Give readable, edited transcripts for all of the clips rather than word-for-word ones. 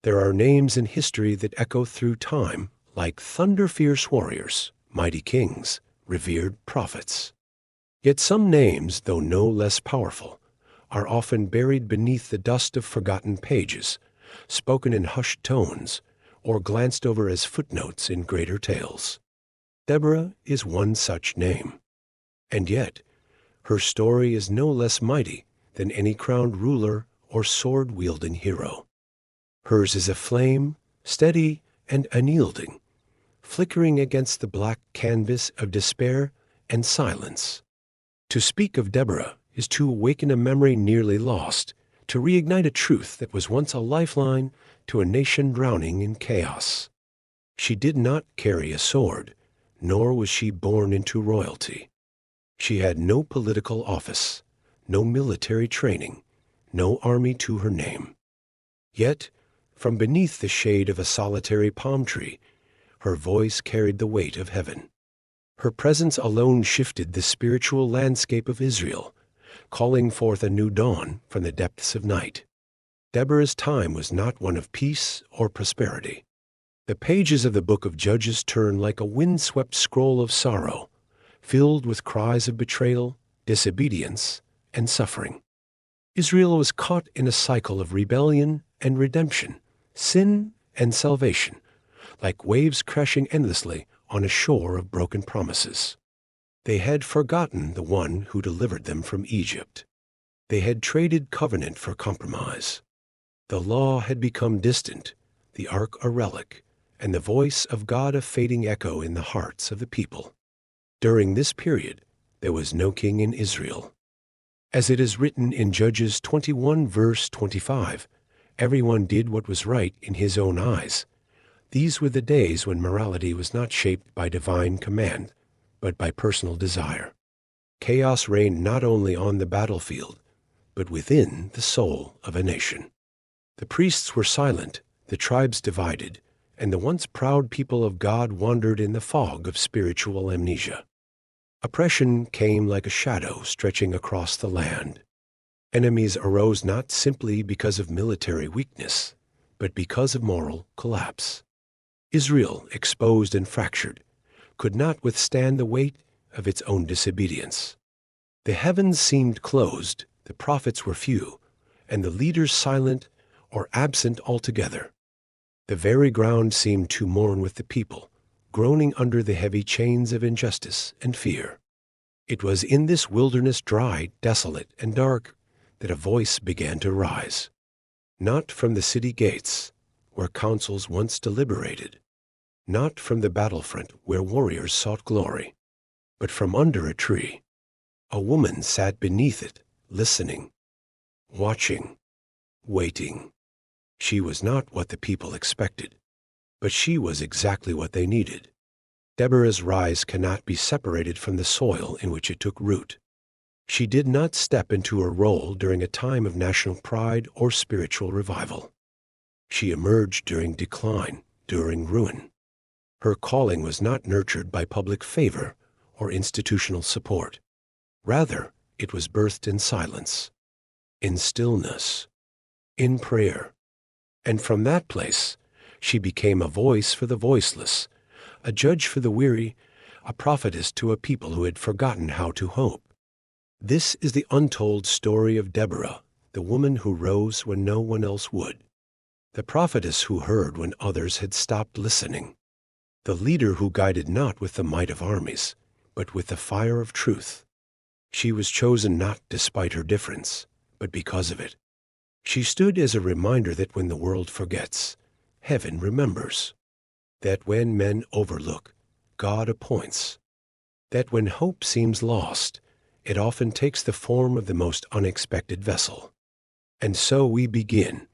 There are names in history that echo through time, like thunder-fierce warriors, mighty kings, revered prophets. Yet some names, though no less powerful, are often buried beneath the dust of forgotten pages, spoken in hushed tones, or glanced over as footnotes in greater tales. Deborah is one such name. And yet, her story is no less mighty than any crowned ruler or sword-wielding hero. Hers is a flame, steady and unyielding, flickering against the black canvas of despair and silence. To speak of Deborah is to awaken a memory nearly lost, to reignite a truth that was once a lifeline to a nation drowning in chaos. She did not carry a sword, nor was she born into royalty. She had no political office, no military training, no army to her name. Yet, from beneath the shade of a solitary palm tree, her voice carried the weight of heaven. Her presence alone shifted the spiritual landscape of Israel, calling forth a new dawn from the depths of night. Deborah's time was not one of peace or prosperity. The pages of the book of Judges turn like a windswept scroll of sorrow, filled with cries of betrayal, disobedience, and suffering. Israel was caught in a cycle of rebellion and redemption, sin and salvation, like waves crashing endlessly on a shore of broken promises. They had forgotten the one who delivered them from Egypt. They had traded covenant for compromise. The law had become distant, the ark a relic, and the voice of God a fading echo in the hearts of the people. During this period, there was no king in Israel. As it is written in Judges 21 verse 25, everyone did what was right in his own eyes. These were the days when morality was not shaped by divine command, but by personal desire. Chaos reigned not only on the battlefield, but within the soul of a nation. The priests were silent, the tribes divided, and the once proud people of God wandered in the fog of spiritual amnesia. Oppression came like a shadow stretching across the land. Enemies arose not simply because of military weakness, but because of moral collapse. Israel, exposed and fractured, could not withstand the weight of its own disobedience. The heavens seemed closed, the prophets were few, and the leaders silent or absent altogether. The very ground seemed to mourn with the people, groaning under the heavy chains of injustice and fear. It was in this wilderness dry, desolate, and dark that a voice began to rise. Not from the city gates, where councils once deliberated, not from the battlefront where warriors sought glory, but from under a tree. A woman sat beneath it, listening, watching, waiting. She was not what the people expected, but she was exactly what they needed. Deborah's rise cannot be separated from the soil in which it took root. She did not step into her role during a time of national pride or spiritual revival. She emerged during decline, during ruin. Her calling was not nurtured by public favor or institutional support. Rather, it was birthed in silence, in stillness, in prayer. And from that place, she became a voice for the voiceless, a judge for the weary, a prophetess to a people who had forgotten how to hope. This is the untold story of Deborah, the woman who rose when no one else would, the prophetess who heard when others had stopped listening, the leader who guided not with the might of armies, but with the fire of truth. She was chosen not despite her difference, but because of it. She stood as a reminder that when the world forgets, heaven remembers. That when men overlook, God appoints. That when hope seems lost, it often takes the form of the most unexpected vessel. And so we begin,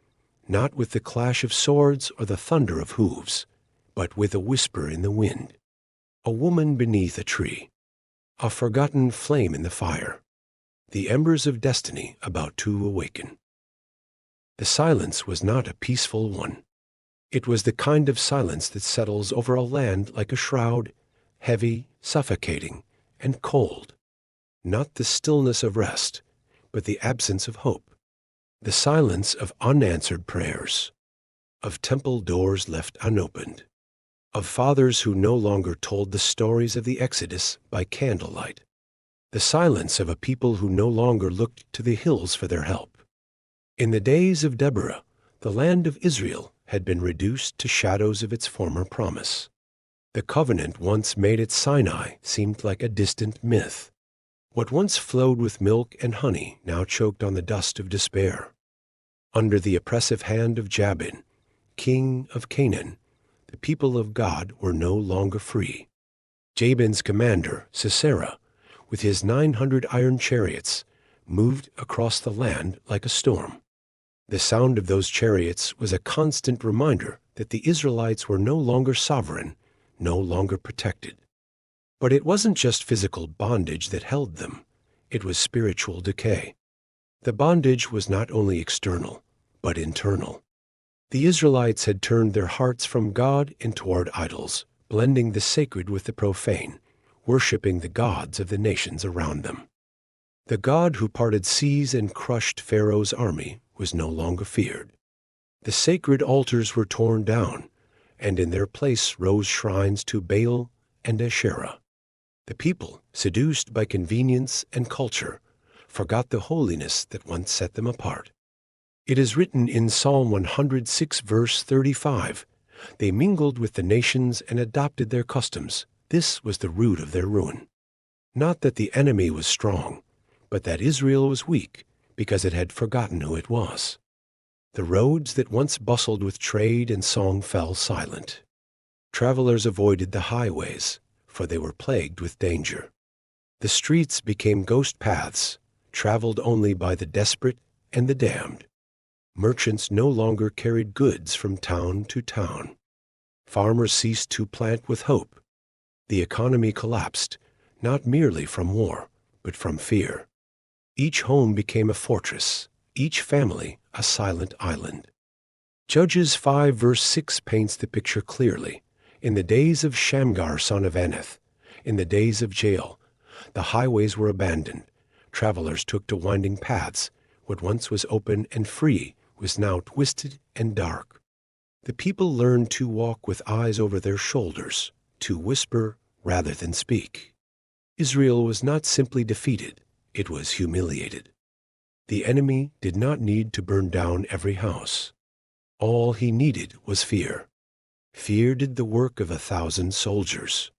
not with the clash of swords or the thunder of hooves, but with a whisper in the wind, a woman beneath a tree, a forgotten flame in the fire, the embers of destiny about to awaken. The silence was not a peaceful one. It was the kind of silence that settles over a land like a shroud, heavy, suffocating, and cold. Not the stillness of rest, but the absence of hope, the silence of unanswered prayers. of temple doors left unopened, of fathers who no longer told the stories of the Exodus by candlelight, the silence of a people who no longer looked to the hills for their help. In the days of Deborah, the land of Israel had been reduced to shadows of its former promise. The covenant once made at Sinai seemed like a distant myth. What once flowed with milk and honey now choked on the dust of despair. Under the oppressive hand of Jabin, king of Canaan, the people of God were no longer free. Jabin's commander, Sisera, with his 900 iron chariots, moved across the land like a storm. The sound of those chariots was a constant reminder that the Israelites were no longer sovereign, no longer protected. But it wasn't just physical bondage that held them. It was spiritual decay. The bondage was not only external, but internal. The Israelites had turned their hearts from God and toward idols, blending the sacred with the profane, worshiping the gods of the nations around them. The God who parted seas and crushed Pharaoh's army was no longer feared. The sacred altars were torn down, and in their place rose shrines to Baal and Asherah. The people, seduced by convenience and culture, forgot the holiness that once set them apart. It is written in Psalm 106, verse 35, "They mingled with the nations and adopted their customs. This was the root of their ruin." Not that the enemy was strong, but that Israel was weak because it had forgotten who it was. The roads that once bustled with trade and song fell silent. Travelers avoided the highways, for they were plagued with danger. The streets became ghost paths, traveled only by the desperate and the damned. Merchants no longer carried goods from town to town. Farmers ceased to plant with hope. The economy collapsed, not merely from war, but from fear. Each home became a fortress, each family a silent island. Judges 5 verse 6 paints the picture clearly. In the days of Shamgar son of Anath, in the days of Jael, the highways were abandoned. Travelers took to winding paths. What once was open and free was now twisted and dark. The people learned to walk with eyes over their shoulders, to whisper rather than speak. Israel was not simply defeated, it was humiliated. The enemy did not need to burn down every house. All he needed was fear. Fear did the work of 1,000 soldiers.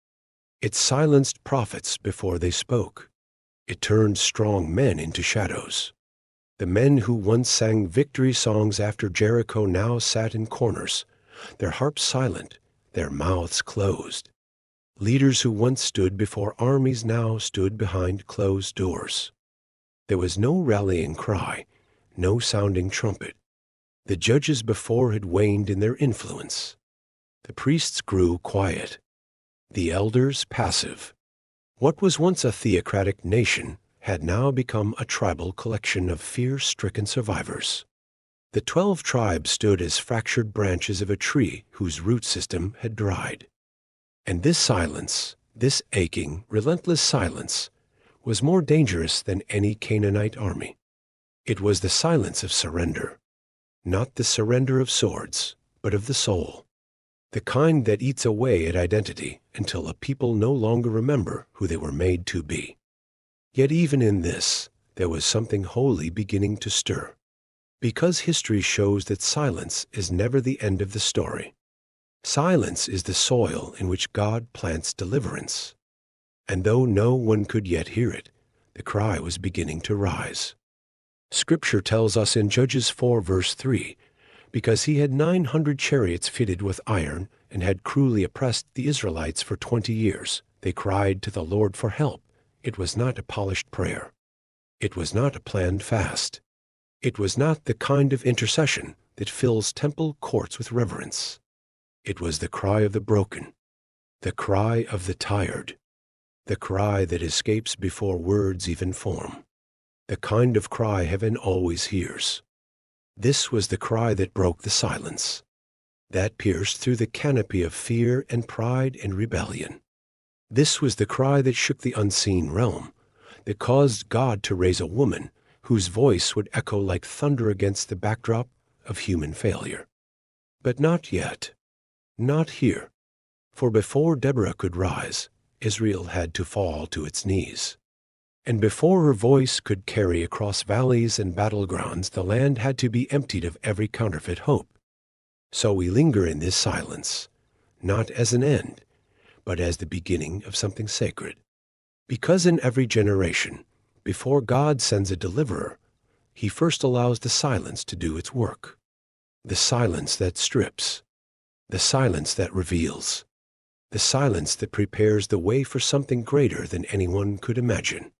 It silenced prophets before they spoke. It turned strong men into shadows. The men who once sang victory songs after Jericho now sat in corners, their harps silent, their mouths closed. Leaders who once stood before armies now stood behind closed doors. There was no rallying cry, no sounding trumpet. The judges before had waned in their influence. The priests grew quiet, the elders passive. What was once a theocratic nation had now become a tribal collection of fear-stricken survivors. The 12 tribes stood as fractured branches of a tree whose root system had dried. And this silence, this aching, relentless silence, was more dangerous than any Canaanite army. It was the silence of surrender, not the surrender of swords, but of the soul, the kind that eats away at identity until a people no longer remember who they were made to be. Yet even in this, there was something holy beginning to stir, because history shows that silence is never the end of the story. Silence is the soil in which God plants deliverance. And though no one could yet hear it, the cry was beginning to rise. Scripture tells us in Judges 4 verse 3, because he had 900 chariots fitted with iron and had cruelly oppressed the Israelites for 20 years, they cried to the Lord for help. It was not a polished prayer. It was not a planned fast. It was not the kind of intercession that fills temple courts with reverence. It was the cry of the broken, the cry of the tired, the cry that escapes before words even form, the kind of cry heaven always hears. This was the cry that broke the silence, that pierced through the canopy of fear and pride and rebellion. This was the cry that shook the unseen realm, that caused God to raise a woman whose voice would echo like thunder against the backdrop of human failure. But not yet. Not here. For before Deborah could rise, Israel had to fall to its knees. And before her voice could carry across valleys and battlegrounds, the land had to be emptied of every counterfeit hope. So we linger in this silence, not as an end, but as the beginning of something sacred. Because in every generation, before God sends a deliverer, he first allows the silence to do its work. The silence that strips, the silence that reveals, the silence that prepares the way for something greater than anyone could imagine.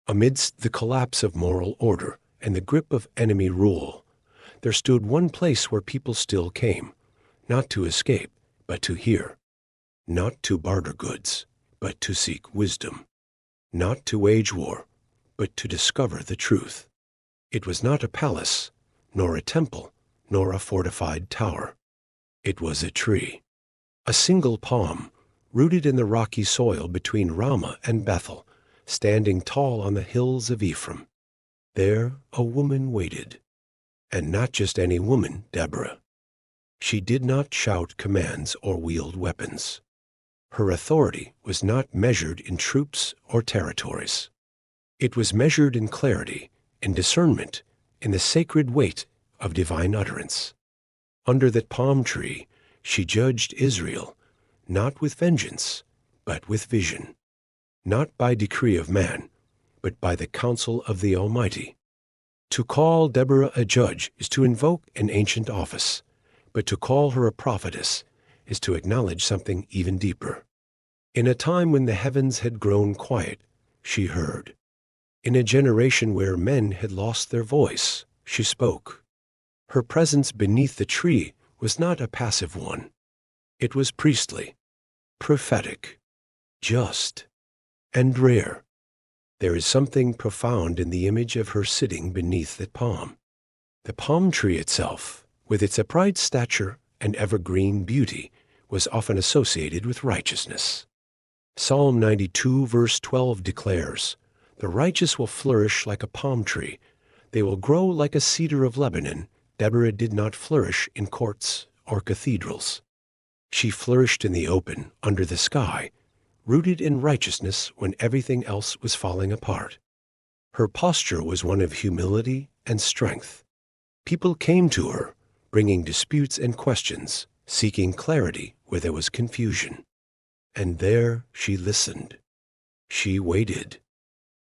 Amidst the collapse of moral order and the grip of enemy rule, there stood one place where people still came, not to escape, but to hear, not to barter goods, but to seek wisdom, not to wage war, but to discover the truth. It was not a palace, nor a temple, nor a fortified tower. It was a tree, a single palm, rooted in the rocky soil between Ramah and Bethel, standing tall on the hills of Ephraim. There a woman waited, and not just any woman, Deborah. She did not shout commands or wield weapons. Her authority was not measured in troops or territories. It was measured in clarity, in discernment, in the sacred weight of divine utterance. Under that palm tree, she judged Israel, not with vengeance, but with vision. Not by decree of man, but by the counsel of the Almighty. To call Deborah a judge is to invoke an ancient office, but to call her a prophetess is to acknowledge something even deeper. In a time when the heavens had grown quiet, she heard. In a generation where men had lost their voice, she spoke. Her presence beneath the tree was not a passive one. It was priestly, prophetic, just, and rare. There is something profound in the image of her sitting beneath that palm. The palm tree itself, with its upright stature and evergreen beauty, was often associated with righteousness. Psalm 92 verse 12 declares, "The righteous will flourish like a palm tree. They will grow like a cedar of Lebanon." Deborah did not flourish in courts or cathedrals. She flourished in the open, under the sky, rooted in righteousness when everything else was falling apart. Her posture was one of humility and strength. People came to her, bringing disputes and questions, seeking clarity where there was confusion. And there she listened. She waited.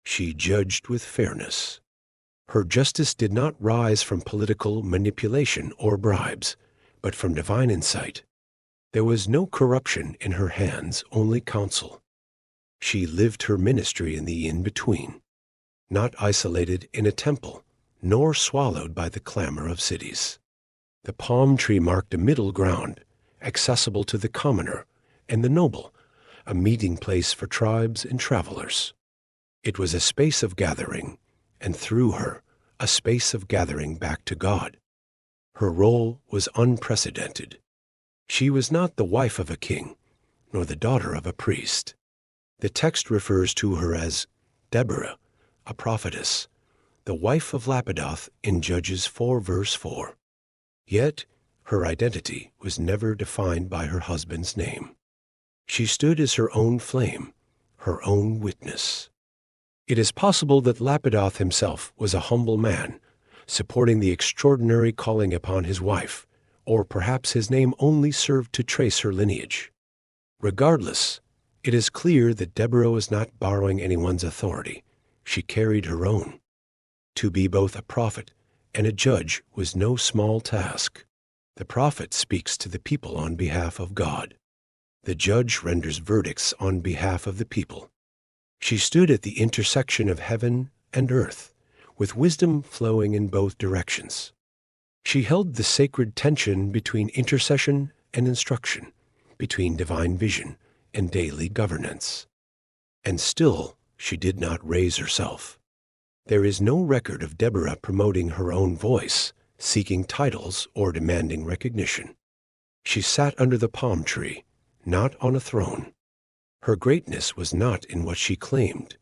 She judged with fairness. Her justice did not rise from political manipulation or bribes, but from divine insight. There was no corruption in her hands, only counsel. She lived her ministry in the in-between, not isolated in a temple, nor swallowed by the clamor of cities. The palm tree marked a middle ground, accessible to the commoner and the noble, a meeting place for tribes and travelers. It was a space of gathering, and through her, a space of gathering back to God. Her role was unprecedented. She was not the wife of a king, nor the daughter of a priest. The text refers to her as Deborah, a prophetess, the wife of Lapidoth in Judges 4 verse 4. Yet, her identity was never defined by her husband's name. She stood as her own flame, her own witness. It is possible that Lapidoth himself was a humble man, supporting the extraordinary calling upon his wife, or perhaps his name only served to trace her lineage. Regardless, it is clear that Deborah was not borrowing anyone's authority. She carried her own. To be both a prophet and a judge was no small task. The prophet speaks to the people on behalf of God. The judge renders verdicts on behalf of the people. She stood at the intersection of heaven and earth, with wisdom flowing in both directions. She held the sacred tension between intercession and instruction, between divine vision and daily governance. And still, she did not raise herself. There is no record of Deborah promoting her own voice, seeking titles, or demanding recognition. She sat under the palm tree, not on a throne. Her greatness was not in what she claimed,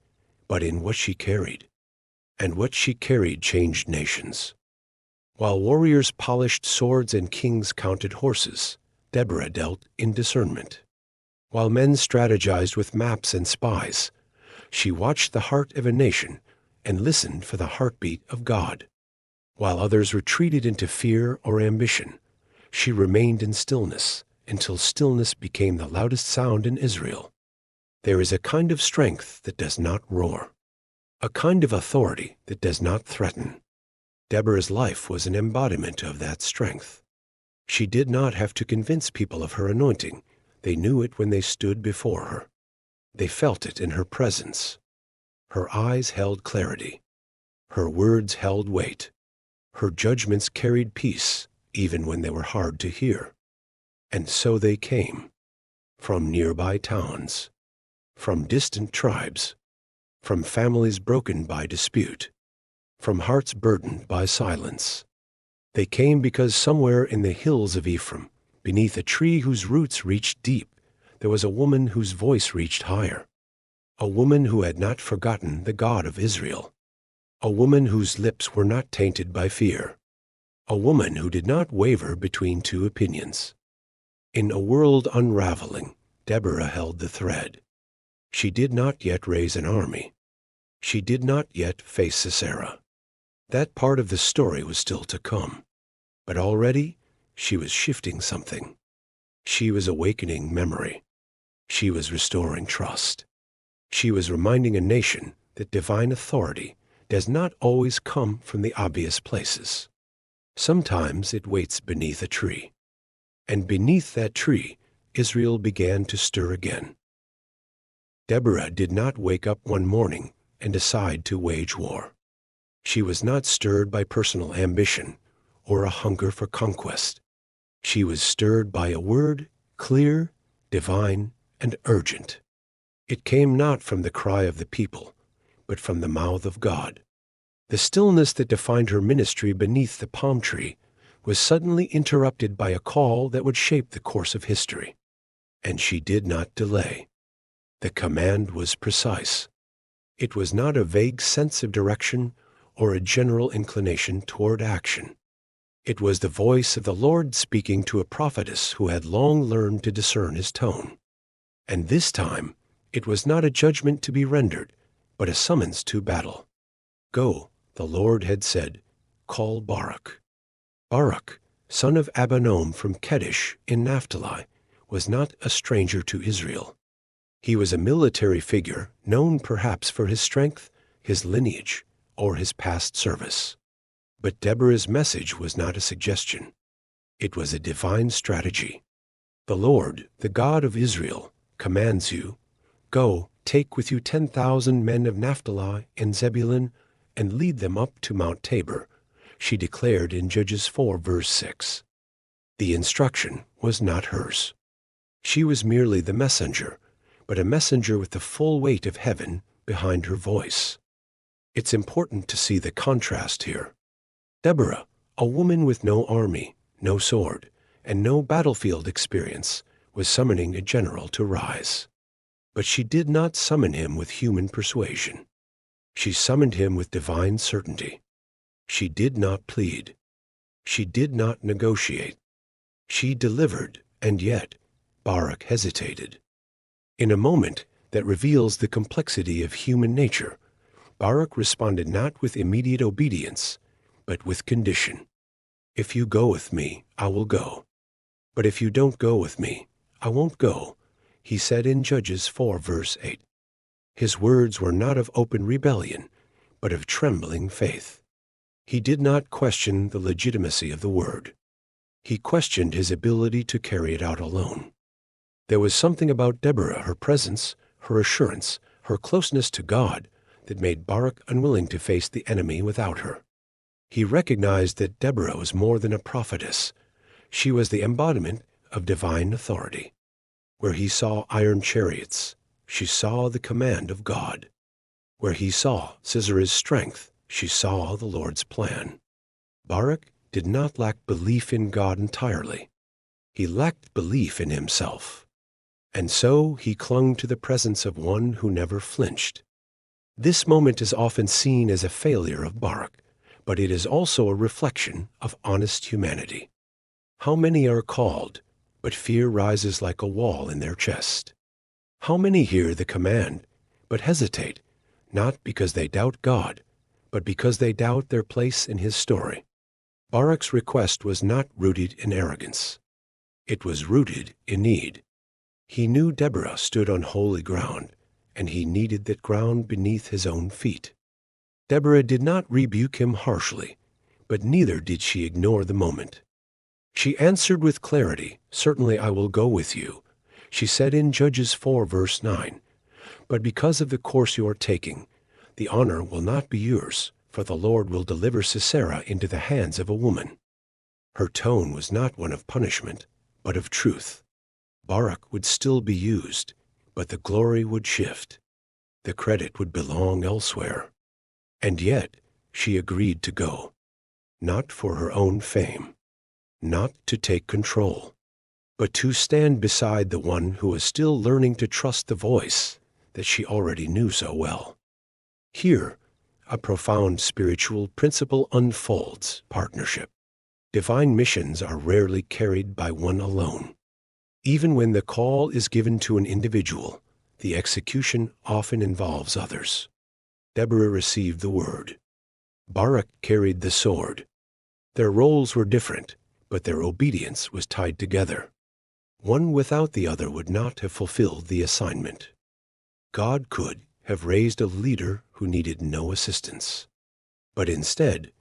but in what she carried. And what she carried changed nations. While warriors polished swords and kings counted horses, Deborah dealt in discernment. While men strategized with maps and spies, she watched the heart of a nation and listened for the heartbeat of God. While others retreated into fear or ambition, she remained in stillness until stillness became the loudest sound in Israel. There is a kind of strength that does not roar, a kind of authority that does not threaten. Deborah's life was an embodiment of that strength. She did not have to convince people of her anointing. They knew it when they stood before her. They felt it in her presence. Her eyes held clarity. Her words held weight. Her judgments carried peace, even when they were hard to hear. And so they came, from nearby towns, from distant tribes, from families broken by dispute, from hearts burdened by silence. They came because somewhere in the hills of Ephraim, beneath a tree whose roots reached deep, there was a woman whose voice reached higher, a woman who had not forgotten the God of Israel, a woman whose lips were not tainted by fear, a woman who did not waver between two opinions. In a world unraveling, Deborah held the thread. She did not yet raise an army. She did not yet face Sisera. That part of the story was still to come. But already she was shifting something. She was awakening memory. She was restoring trust. She was reminding a nation that divine authority does not always come from the obvious places. Sometimes it waits beneath a tree. And beneath that tree, Israel began to stir again. Deborah did not wake up one morning and decide to wage war. She was not stirred by personal ambition or a hunger for conquest. She was stirred by a word, clear, divine, and urgent. It came not from the cry of the people, but from the mouth of God. The stillness that defined her ministry beneath the palm tree was suddenly interrupted by a call that would shape the course of history. And she did not delay. The command was precise. It was not a vague sense of direction or a general inclination toward action. It was the voice of the Lord speaking to a prophetess who had long learned to discern his tone. And this time, it was not a judgment to be rendered, but a summons to battle. Go, the Lord had said, call Barak. Barak, son of Abinoam from Kedesh in Naphtali, was not a stranger to Israel. He was a military figure known perhaps for his strength, his lineage, or his past service. But Deborah's message was not a suggestion. It was a divine strategy. The Lord, the God of Israel, commands you, go, take with you 10,000 men of Naphtali and Zebulun, and lead them up to Mount Tabor, she declared in Judges 4, verse 6. The instruction was not hers. She was merely the messenger, but a messenger with the full weight of heaven behind her voice. It's important to see the contrast here. Deborah, a woman with no army, no sword, and no battlefield experience, was summoning a general to rise. But she did not summon him with human persuasion. She summoned him with divine certainty. She did not plead. She did not negotiate. She delivered, and yet Barak hesitated. In a moment that reveals the complexity of human nature, Barak responded not with immediate obedience, but with condition. If you go with me, I will go. But if you don't go with me, I won't go, he said in Judges 4, verse 8. His words were not of open rebellion, but of trembling faith. He did not question the legitimacy of the word. He questioned his ability to carry it out alone. There was something about Deborah, her presence, her assurance, her closeness to God, that made Barak unwilling to face the enemy without her. He recognized that Deborah was more than a prophetess. She was the embodiment of divine authority. Where he saw iron chariots, she saw the command of God. Where he saw Sisera's strength, she saw the Lord's plan. Barak did not lack belief in God entirely. He lacked belief in himself. And so he clung to the presence of one who never flinched. This moment is often seen as a failure of Barak, but it is also a reflection of honest humanity. How many are called, but fear rises like a wall in their chest? How many hear the command, but hesitate, not because they doubt God, but because they doubt their place in his story? Barak's request was not rooted in arrogance. It was rooted in need. He knew Deborah stood on holy ground, and he needed that ground beneath his own feet. Deborah did not rebuke him harshly, but neither did she ignore the moment. She answered with clarity, "Certainly I will go with you." She said in Judges 4 verse 9, "But because of the course you are taking, the honor will not be yours, for the Lord will deliver Sisera into the hands of a woman." Her tone was not one of punishment, but of truth. Barak would still be used, but the glory would shift. The credit would belong elsewhere. And yet she agreed to go, not for her own fame, not to take control, but to stand beside the one who was still learning to trust the voice that she already knew so well. Here, a profound spiritual principle unfolds: partnership. Divine missions are rarely carried by one alone. Even when the call is given to an individual, the execution often involves others. Deborah received the word. Barak carried the sword. Their roles were different, but their obedience was tied together. One without the other would not have fulfilled the assignment. God could have raised a leader who needed no assistance. But instead,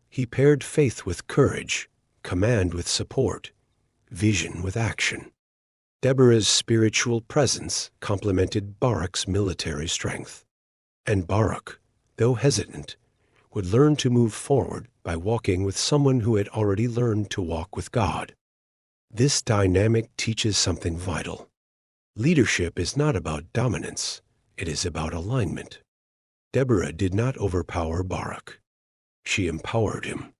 he paired faith with courage, command with support, vision with action. Deborah's spiritual presence complemented Barak's military strength. And Barak, though hesitant, would learn to move forward by walking with someone who had already learned to walk with God. This dynamic teaches something vital. Leadership is not about dominance, it is about alignment. Deborah did not overpower Barak. She empowered him.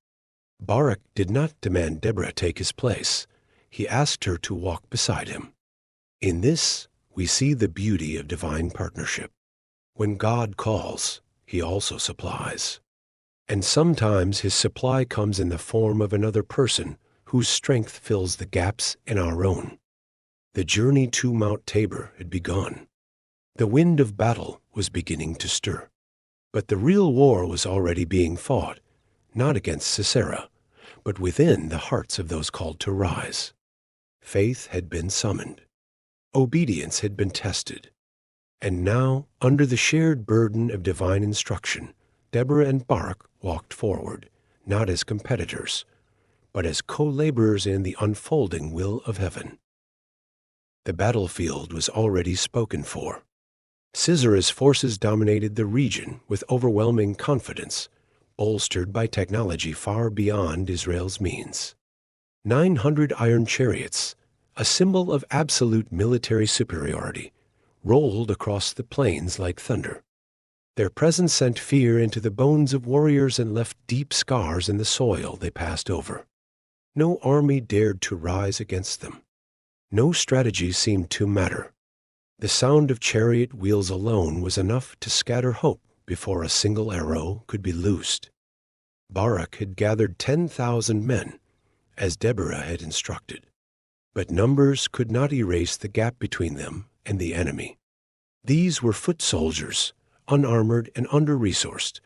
Barak did not demand Deborah take his place. He asked her to walk beside him. In this, we see the beauty of divine partnership. When God calls, he also supplies. And sometimes his supply comes in the form of another person whose strength fills the gaps in our own. The journey to Mount Tabor had begun. The wind of battle was beginning to stir. But the real war was already being fought, not against Sisera, but within the hearts of those called to rise. Faith had been summoned. Obedience had been tested. And now, under the shared burden of divine instruction, Deborah and Barak walked forward, not as competitors, but as co-laborers in the unfolding will of heaven. The battlefield was already spoken for. Sisera's forces dominated the region with overwhelming confidence, bolstered by technology far beyond Israel's means. 900 iron chariots, a symbol of absolute military superiority, rolled across the plains like thunder. Their presence sent fear into the bones of warriors and left deep scars in the soil they passed over. No army dared to rise against them. No strategy seemed to matter. The sound of chariot wheels alone was enough to scatter hope before a single arrow could be loosed. Barak had gathered 10,000 men, as Deborah had instructed. But numbers could not erase the gap between them and the enemy. These were foot soldiers, unarmored and under-resourced,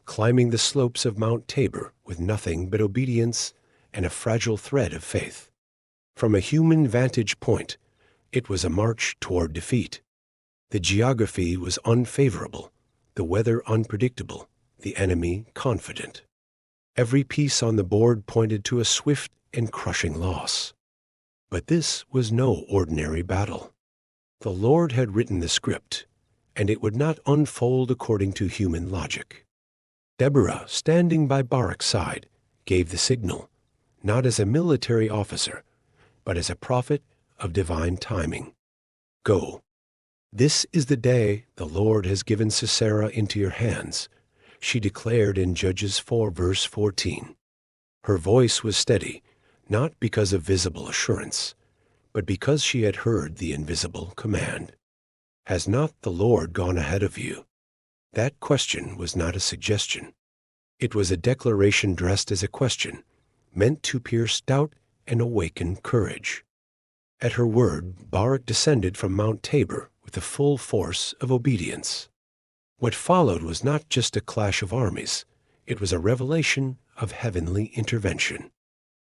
climbing the slopes of Mount Tabor with nothing but obedience and a fragile thread of faith. From a human vantage point, it was a march toward defeat. The geography was unfavorable, the weather unpredictable, the enemy confident. Every piece on the board pointed to a swift and crushing loss. But this was no ordinary battle. The Lord had written the script, and it would not unfold according to human logic. Deborah, standing by Barak's side, gave the signal, not as a military officer, but as a prophet of divine timing. Go. This is the day the Lord has given Sisera into your hands, she declared in Judges 4 verse 14. Her voice was steady, not because of visible assurance, but because she had heard the invisible command. Has not the Lord gone ahead of you? That question was not a suggestion. It was a declaration dressed as a question, meant to pierce doubt and awaken courage. At her word, Barak descended from Mount Tabor with the full force of obedience. What followed was not just a clash of armies, it was a revelation of heavenly intervention.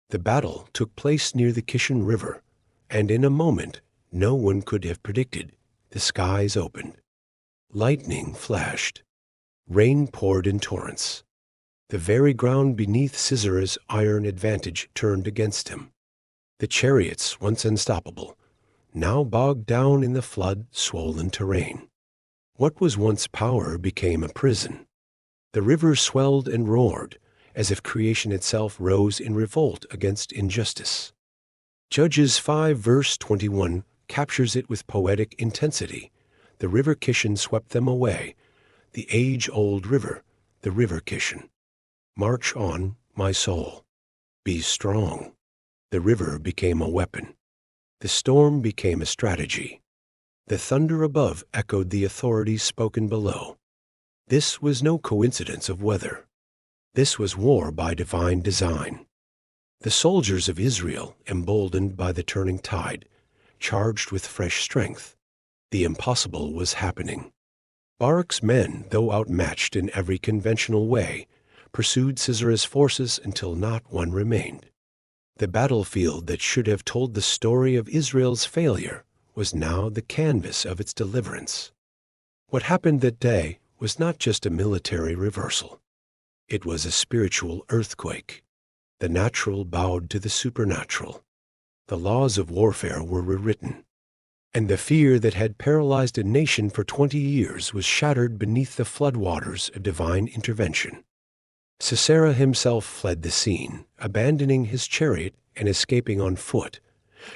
The battle took place near the Kishon River, and in a moment no one could have predicted, the skies opened. Lightning flashed. Rain poured in torrents. The very ground beneath Sisera's iron advantage turned against him. The chariots, once unstoppable, now bogged down in the flood-swollen terrain. What was once power became a prison. The river swelled and roared, as if creation itself rose in revolt against injustice. Judges 5 verse 21 captures it with poetic intensity. The river Kishon swept them away, the age-old river, the river Kishon. March on, my soul. Be strong. The river became a weapon. The storm became a strategy. The thunder above echoed the authority spoken below. This was no coincidence of weather. This was war by divine design. The soldiers of Israel, emboldened by the turning tide, charged with fresh strength. The impossible was happening. Barak's men, though outmatched in every conventional way, pursued Sisera's forces until not one remained. The battlefield that should have told the story of Israel's failure was now the canvas of its deliverance. What happened that day was not just a military reversal. It was a spiritual earthquake. The natural bowed to the supernatural. The laws of warfare were rewritten, and the fear that had paralyzed a nation for 20 years was shattered beneath the floodwaters of divine intervention. Sisera himself fled the scene, abandoning his chariot and escaping on foot,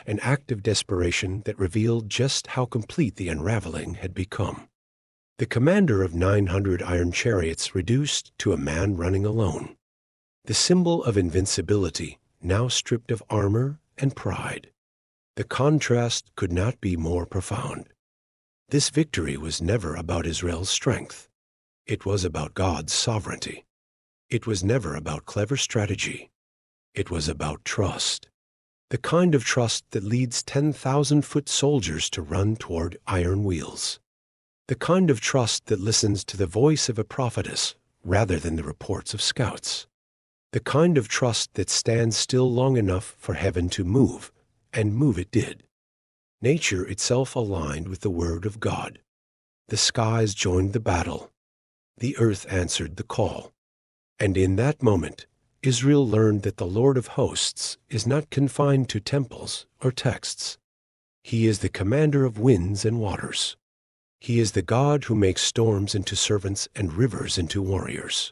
an act of desperation that revealed just how complete the unraveling had become. The commander of 900 iron chariots reduced to a man running alone. The symbol of invincibility, now stripped of armor and pride. The contrast could not be more profound. This victory was never about Israel's strength. It was about God's sovereignty. It was never about clever strategy. It was about trust. The kind of trust that leads 10,000-foot soldiers to run toward iron wheels. The kind of trust that listens to the voice of a prophetess rather than the reports of scouts. The kind of trust that stands still long enough for heaven to move, and move it did. Nature itself aligned with the word of God. The skies joined the battle. The earth answered the call. And in that moment, Israel learned that the Lord of hosts is not confined to temples or texts. He is the commander of winds and waters. He is the God who makes storms into servants and rivers into warriors.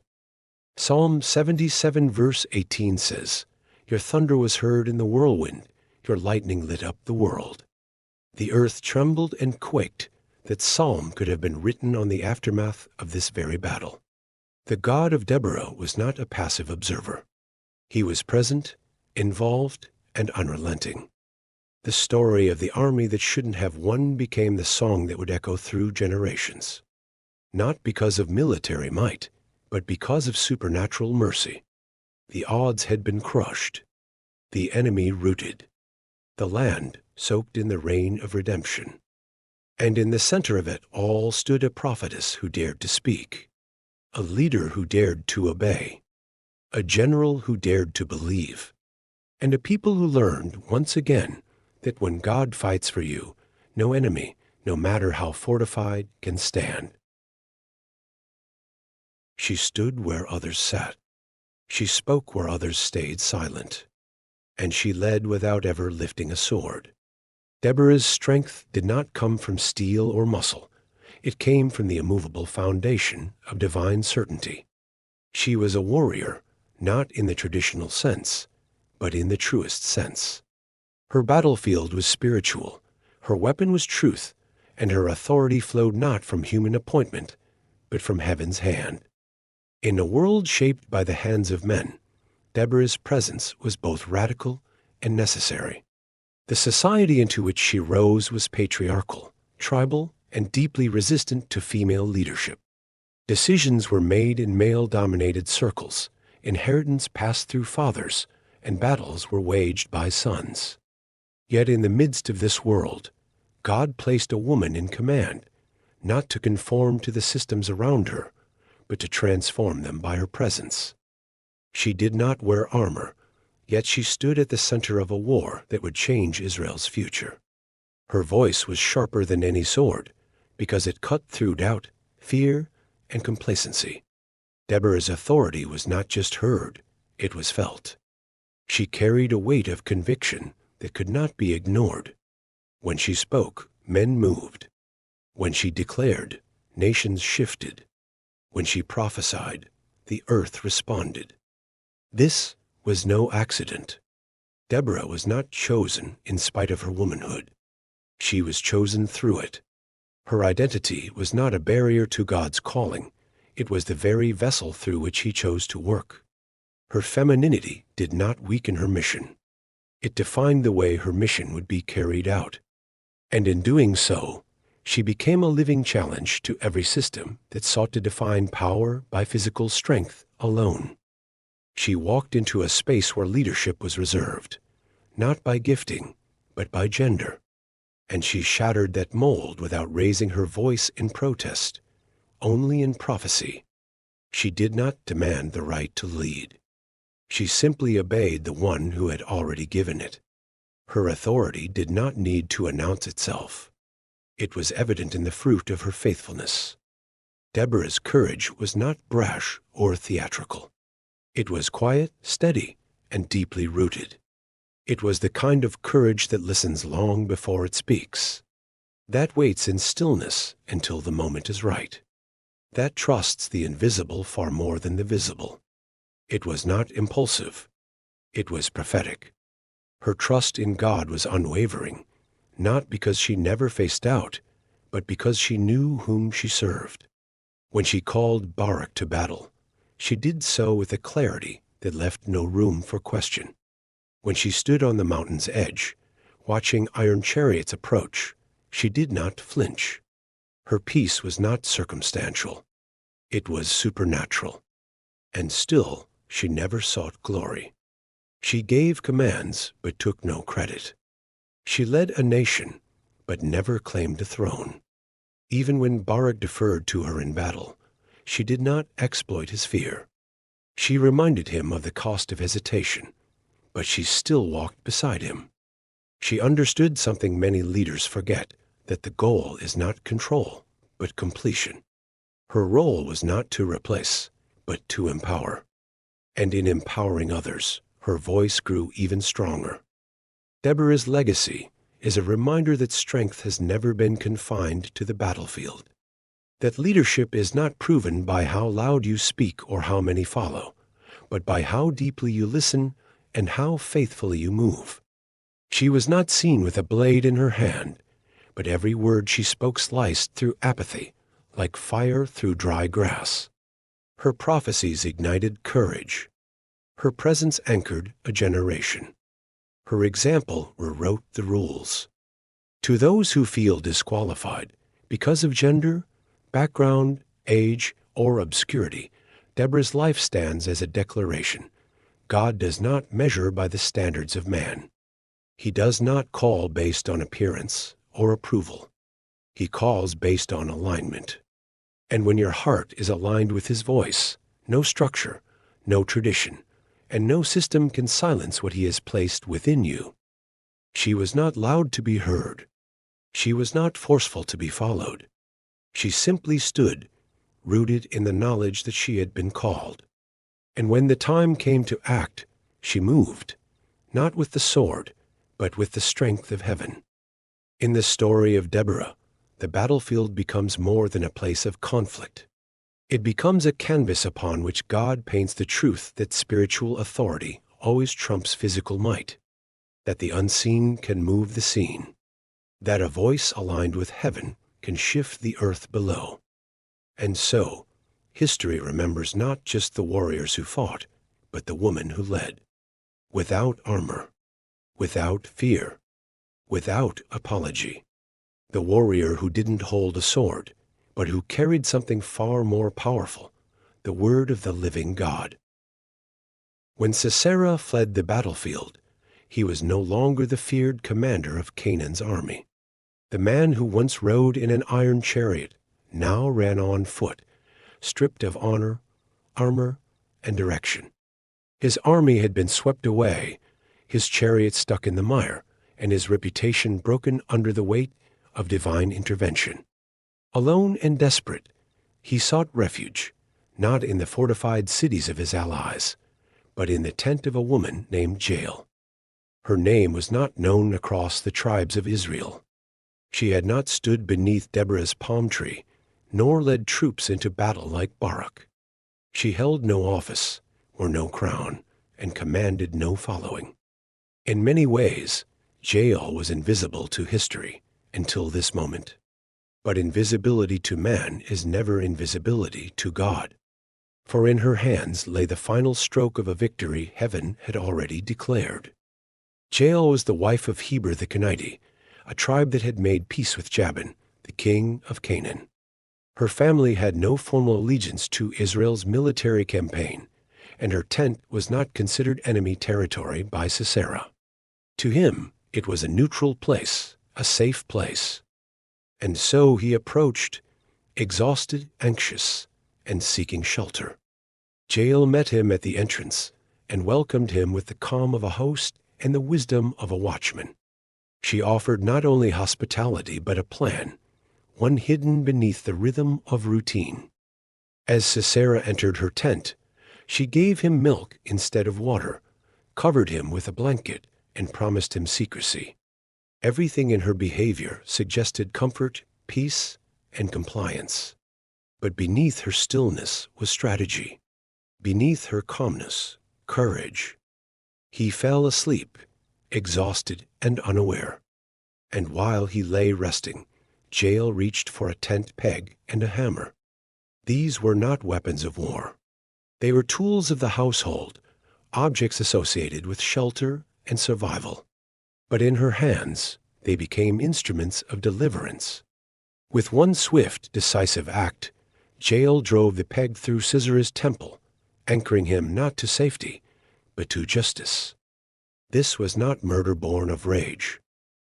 Psalm 77 verse 18 says, "Your thunder was heard in the whirlwind, your lightning lit up the world." The earth trembled and quaked. That psalm could have been written on the aftermath of this very battle. The God of Deborah was not a passive observer. He was present, involved, and unrelenting. The story of the army that shouldn't have won became the song that would echo through generations. Not because of military might, but because of supernatural mercy. The odds had been crushed. The enemy rooted. The land soaked in the rain of redemption. And in the center of it all stood a prophetess who dared to speak. A leader who dared to obey, a general who dared to believe, and a people who learned once again that when God fights for you, no enemy, no matter how fortified, can stand. She stood where others sat. She spoke where others stayed silent. And she led without ever lifting a sword. Deborah's strength did not come from steel or muscle. It came from the immovable foundation of divine certainty. She was a warrior, not in the traditional sense, but in the truest sense. Her battlefield was spiritual, her weapon was truth, and her authority flowed not from human appointment, but from heaven's hand. In a world shaped by the hands of men, Deborah's presence was both radical and necessary. The society into which she rose was patriarchal, tribal, and deeply resistant to female leadership. Decisions were made in male-dominated circles, inheritance passed through fathers, and battles were waged by sons. Yet in the midst of this world, God placed a woman in command, not to conform to the systems around her, but to transform them by her presence. She did not wear armor, yet she stood at the center of a war that would change Israel's future. Her voice was sharper than any sword, because it cut through doubt, fear, and complacency. Deborah's authority was not just heard, it was felt. She carried a weight of conviction that could not be ignored. When she spoke, men moved. When she declared, nations shifted. When she prophesied, the earth responded. This was no accident. Deborah was not chosen in spite of her womanhood. She was chosen through it. Her identity was not a barrier to God's calling. It was the very vessel through which he chose to work. Her femininity did not weaken her mission. It defined the way her mission would be carried out. And in doing so, she became a living challenge to every system that sought to define power by physical strength alone. She walked into a space where leadership was reserved, not by gifting, but by gender. And she shattered that mold without raising her voice in protest, only in prophecy. She did not demand the right to lead. She simply obeyed the one who had already given it. Her authority did not need to announce itself. It was evident in the fruit of her faithfulness. Deborah's courage was not brash or theatrical. It was quiet, steady, and deeply rooted. It was the kind of courage that listens long before it speaks. That waits in stillness until the moment is right. That trusts the invisible far more than the visible. It was not impulsive. It was prophetic. Her trust in God was unwavering, not because she never faced doubt, but because she knew whom she served. When she called Barak to battle, she did so with a clarity that left no room for question. When she stood on the mountain's edge, watching iron chariots approach, she did not flinch. Her peace was not circumstantial. It was supernatural. And still, she never sought glory. She gave commands, but took no credit. She led a nation, but never claimed a throne. Even when Barak deferred to her in battle, she did not exploit his fear. She reminded him of the cost of hesitation, but she still walked beside him. She understood something many leaders forget, that the goal is not control, but completion. Her role was not to replace, but to empower. And in empowering others, her voice grew even stronger. Deborah's legacy is a reminder that strength has never been confined to the battlefield, that leadership is not proven by how loud you speak or how many follow, but by how deeply you listen and how faithfully you move. She was not seen with a blade in her hand, but every word she spoke sliced through apathy, like fire through dry grass. Her prophecies ignited courage. Her presence anchored a generation. Her example rewrote the rules. To those who feel disqualified because of gender, background, age, or obscurity, Deborah's life stands as a declaration. God does not measure by the standards of man. He does not call based on appearance or approval. He calls based on alignment. And when your heart is aligned with his voice, no structure, no tradition, and no system can silence what he has placed within you. She was not loud to be heard. She was not forceful to be followed. She simply stood, rooted in the knowledge that she had been called. And when the time came to act, she moved, not with the sword, but with the strength of heaven. In the story of Deborah, the battlefield becomes more than a place of conflict. It becomes a canvas upon which God paints the truth that spiritual authority always trumps physical might, that the unseen can move the seen, that a voice aligned with heaven can shift the earth below. And so, history remembers not just the warriors who fought, but the woman who led, without armor, without fear, without apology. The warrior who didn't hold a sword, but who carried something far more powerful, the word of the living God. When Sisera fled the battlefield, he was no longer the feared commander of Canaan's army. The man who once rode in an iron chariot now ran on foot, stripped of honor, armor, and direction. His army had been swept away, his chariot stuck in the mire, and his reputation broken under the weight of divine intervention. Alone and desperate, he sought refuge, not in the fortified cities of his allies, but in the tent of a woman named Jael. Her name was not known across the tribes of Israel. She had not stood beneath Deborah's palm tree, nor led troops into battle like Barak. She held no office, wore no crown, and commanded no following. In many ways, Jael was invisible to history until this moment. But invisibility to man is never invisibility to God. For in her hands lay the final stroke of a victory heaven had already declared. Jael was the wife of Heber the Kenite, a tribe that had made peace with Jabin, the king of Canaan. Her family had no formal allegiance to Israel's military campaign, and her tent was not considered enemy territory by Sisera. To him, it was a neutral place, a safe place. And so he approached, exhausted, anxious, and seeking shelter. Jael met him at the entrance and welcomed him with the calm of a host and the wisdom of a watchman. She offered not only hospitality but a plan, one hidden beneath the rhythm of routine. As Sisera entered her tent, she gave him milk instead of water, covered him with a blanket, and promised him secrecy. Everything in her behavior suggested comfort, peace, and compliance. But beneath her stillness was strategy. Beneath her calmness, courage. He fell asleep, exhausted and unaware. And while he lay resting, Jael reached for a tent peg and a hammer. These were not weapons of war. They were tools of the household, objects associated with shelter and survival. But in her hands, they became instruments of deliverance. With one swift, decisive act, Jael drove the peg through Sisera's temple, anchoring him not to safety, but to justice. This was not murder born of rage.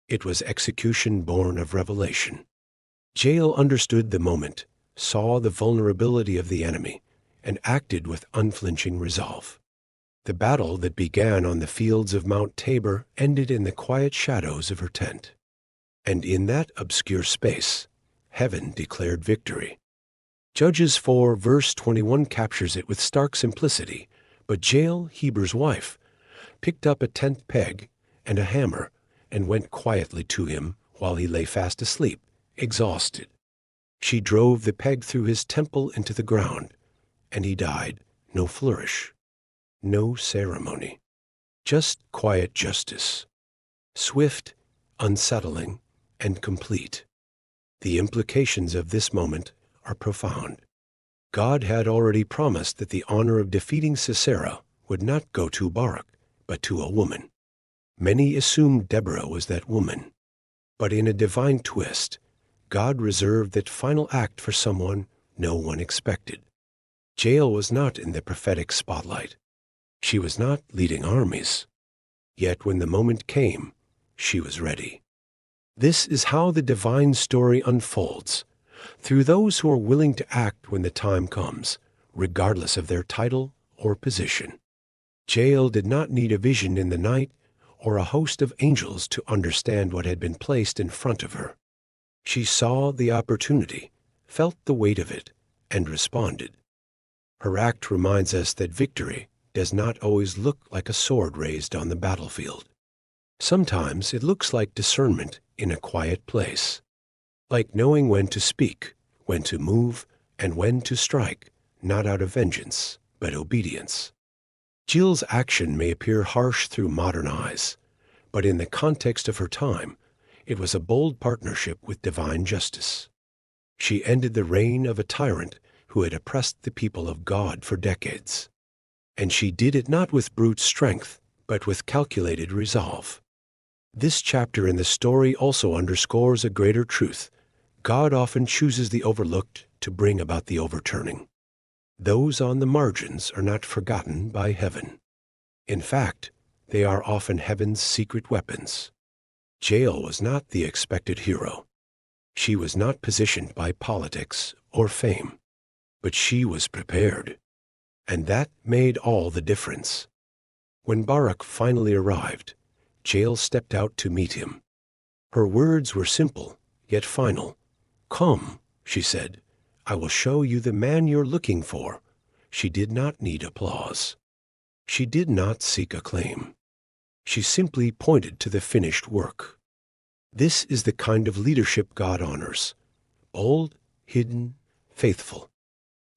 It was execution born of revelation. Jael understood the moment, saw the vulnerability of the enemy, and acted with unflinching resolve. The battle that began on the fields of Mount Tabor ended in the quiet shadows of her tent. And in that obscure space, heaven declared victory. Judges 4 verse 21 captures it with stark simplicity, but Jael, Heber's wife, picked up a tent peg and a hammer and went quietly to him while he lay fast asleep, exhausted. She drove the peg through his temple into the ground, and he died, no flourish, no ceremony, just quiet justice, swift, unsettling, and complete. The implications of this moment are profound. God had already promised that the honor of defeating Sisera would not go to Barak, but to a woman. Many assumed Deborah was that woman. But in a divine twist, God reserved that final act for someone no one expected. Jael was not in the prophetic spotlight. She was not leading armies. Yet when the moment came, she was ready. This is how the divine story unfolds, through those who are willing to act when the time comes, regardless of their title or position. Jael did not need a vision in the night or a host of angels to understand what had been placed in front of her. She saw the opportunity, felt the weight of it, and responded. Her act reminds us that victory does not always look like a sword raised on the battlefield. Sometimes it looks like discernment in a quiet place, like knowing when to speak, when to move, and when to strike, not out of vengeance, but obedience. Jael's action may appear harsh through modern eyes, but in the context of her time, it was a bold partnership with divine justice. She ended the reign of a tyrant who had oppressed the people of God for decades. And she did it not with brute strength, but with calculated resolve. This chapter in the story also underscores a greater truth. God often chooses the overlooked to bring about the overturning. Those on the margins are not forgotten by heaven. In fact, they are often heaven's secret weapons. Jael was not the expected hero. She was not positioned by politics or fame, but she was prepared. And that made all the difference. When Barak finally arrived, Jael stepped out to meet him. Her words were simple, yet final. "Come," she said, "I will show you the man you're looking for." She did not need applause. She did not seek acclaim. She simply pointed to the finished work. This is the kind of leadership God honors. Bold, hidden, faithful.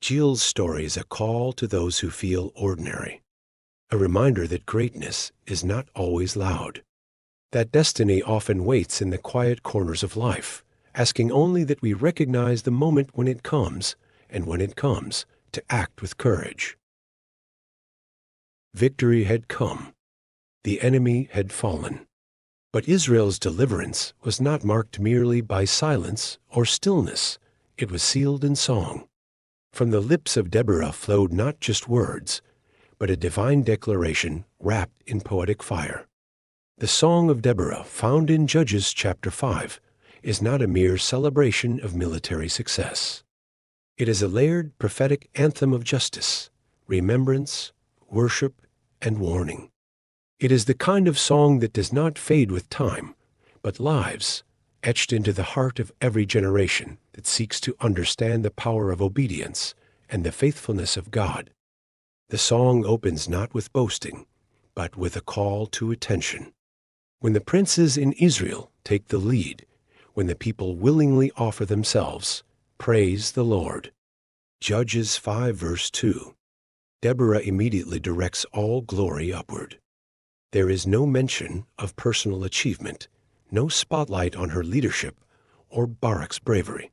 Jael's story is a call to those who feel ordinary. A reminder that greatness is not always loud. That destiny often waits in the quiet corners of life, asking only that we recognize the moment when it comes, and when it comes, to act with courage. Victory had come. The enemy had fallen. But Israel's deliverance was not marked merely by silence or stillness. It was sealed in song. From the lips of Deborah flowed not just words, but a divine declaration wrapped in poetic fire. The Song of Deborah, found in Judges chapter 5, is not a mere celebration of military success. It is a layered prophetic anthem of justice, remembrance, worship, and warning. It is the kind of song that does not fade with time, but lives, etched into the heart of every generation that seeks to understand the power of obedience and the faithfulness of God. The song opens not with boasting, but with a call to attention. When the princes in Israel take the lead, when the people willingly offer themselves, praise the Lord. Judges 5 verse 2. Deborah immediately directs all glory upward. There is no mention of personal achievement, no spotlight on her leadership or Barak's bravery.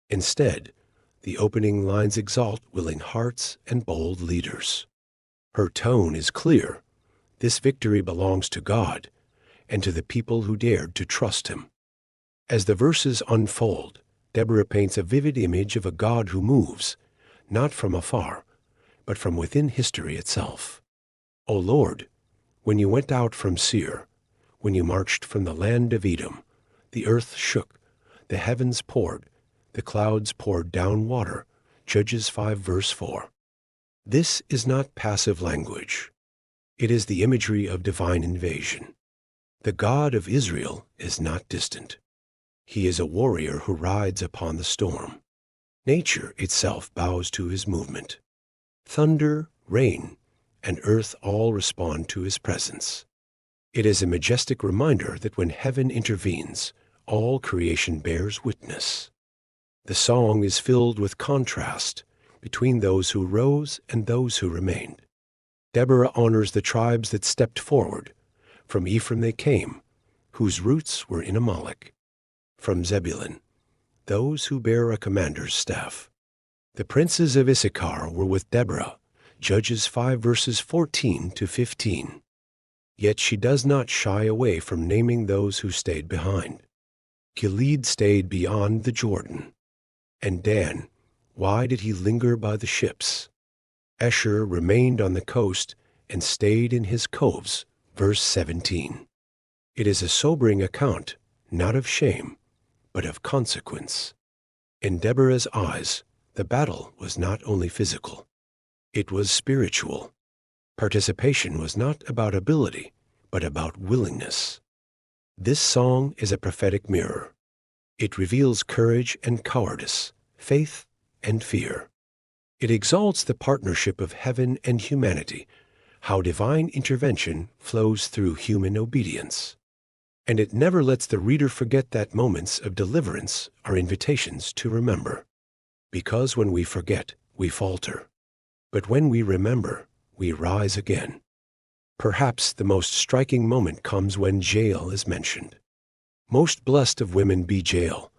Instead, the opening lines exalt willing hearts and bold leaders. Her tone is clear. This victory belongs to God and to the people who dared to trust him. As the verses unfold, Deborah paints a vivid image of a God who moves, not from afar, but from within history itself. O Lord, when you went out from Seir, when you marched from the land of Edom, the earth shook, the heavens poured, the clouds poured down water. Judges 5 verse 4. This is not passive language. It is the imagery of divine invasion. The God of Israel is not distant. He is a warrior who rides upon the storm. Nature itself bows to his movement. Thunder, rain, and earth all respond to his presence. It is a majestic reminder that when heaven intervenes, all creation bears witness. The song is filled with contrast between those who rose and those who remained. Deborah honors the tribes that stepped forward. From Ephraim they came, whose roots were in Amalek. From Zebulun, those who bear a commander's staff. The princes of Issachar were with Deborah, Judges 5 verses 14 to 15. Yet she does not shy away from naming those who stayed behind. Gilead stayed beyond the Jordan. And Dan, why did he linger by the ships? Asher remained on the coast and stayed in his coves. Verse 17. It is a sobering account, not of shame, but of consequence. In Deborah's eyes, the battle was not only physical, it was spiritual. Participation was not about ability, but about willingness. This song is a prophetic mirror. It reveals courage and cowardice, faith and fear. It exalts the partnership of heaven and humanity, how divine intervention flows through human obedience. And it never lets the reader forget that moments of deliverance are invitations to remember. Because when we forget, we falter. But when we remember, we rise again. Perhaps the most striking moment comes when Jael is mentioned. Most blessed of women be Jael,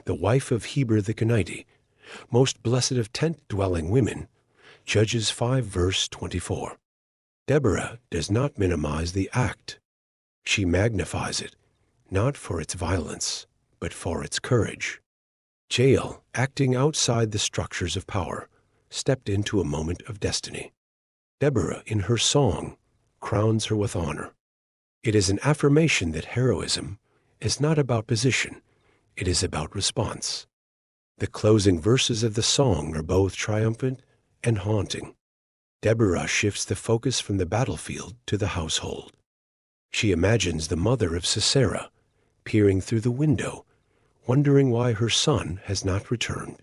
the wife of Heber the Kenite, most blessed of tent-dwelling women. Judges 5 verse 24. Deborah does not minimize the act. She magnifies it, not for its violence, but for its courage. Jael, acting outside the structures of power, stepped into a moment of destiny. Deborah, in her song, crowns her with honor. It is an affirmation that heroism is not about position, it is about response. The closing verses of the song are both triumphant and haunting. Deborah shifts the focus from the battlefield to the household. She imagines the mother of Sisera peering through the window, wondering why her son has not returned.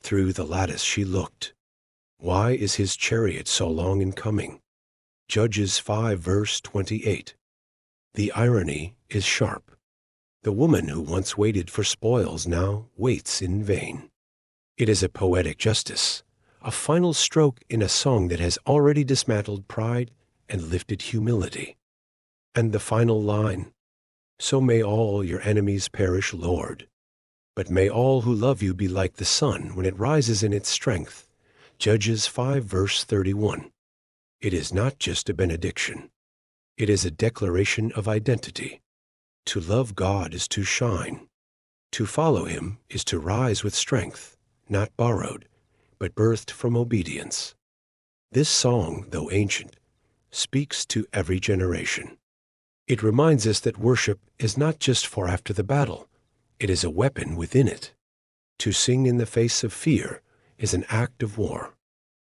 Through the lattice she looked. Why is his chariot so long in coming? Judges 5 verse 28. The irony is sharp. The woman who once waited for spoils now waits in vain. It is a poetic justice, a final stroke in a song that has already dismantled pride and lifted humility. And the final line, so may all your enemies perish, Lord. But may all who love you be like the sun when it rises in its strength. Judges 5 verse 31. It is not just a benediction. It is a declaration of identity. To love God is to shine. To follow him is to rise with strength, not borrowed, but birthed from obedience. This song, though ancient, speaks to every generation. It reminds us that worship is not just for after the battle. It is a weapon within it. To sing in the face of fear is an act of war.